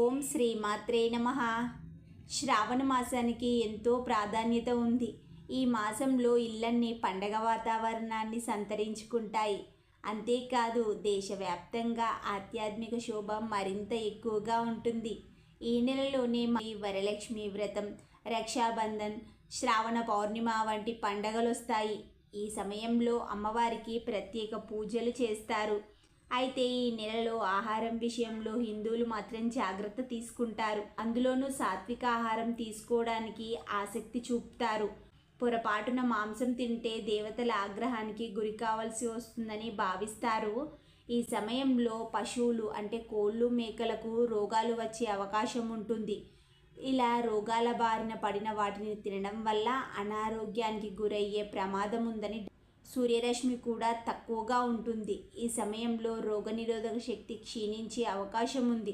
ఓం శ్రీ మాత్రే నమః. శ్రావణ మాసానికి ఎంతో ప్రాధాన్యత ఉంది. ఈ మాసంలో ఇళ్ళన్నీ పండగ వాతావరణాన్ని సంతరించుకుంటాయి. అంతేకాదు దేశవ్యాప్తంగా ఆధ్యాత్మిక శోభ మరింత ఎక్కువగా ఉంటుంది. ఈ నెలలోనే వరలక్ష్మి వ్రతం, రక్షాబంధన్, శ్రావణ పౌర్ణిమ వంటి పండగలు వస్తాయి. ఈ సమయంలో అమ్మవారికి ప్రత్యేక పూజలు చేస్తారు. అయితే ఈ నెలలో ఆహారం విషయంలో హిందువులు మాత్రం జాగ్రత్త తీసుకుంటారు. అందులోనూ సాత్విక ఆహారం తీసుకోవడానికి ఆసక్తి చూపుతారు. పొరపాటున మాంసం తింటే దేవతల ఆగ్రహానికి గురి కావాల్సి వస్తుందని భావిస్తారు. ఈ సమయంలో పశువులు అంటే కోళ్ళు, మేకలకు రోగాలు వచ్చే అవకాశం ఉంటుంది. ఇలా రోగాల బారిన పడిన వాటిని తినడం వల్ల అనారోగ్యానికి గురయ్యే ప్రమాదం ఉందని, సూర్యరశ్మి కూడా తక్కువగా ఉంటుంది. ఈ సమయంలో రోగనిరోధక శక్తి క్షీణించే అవకాశం ఉంది.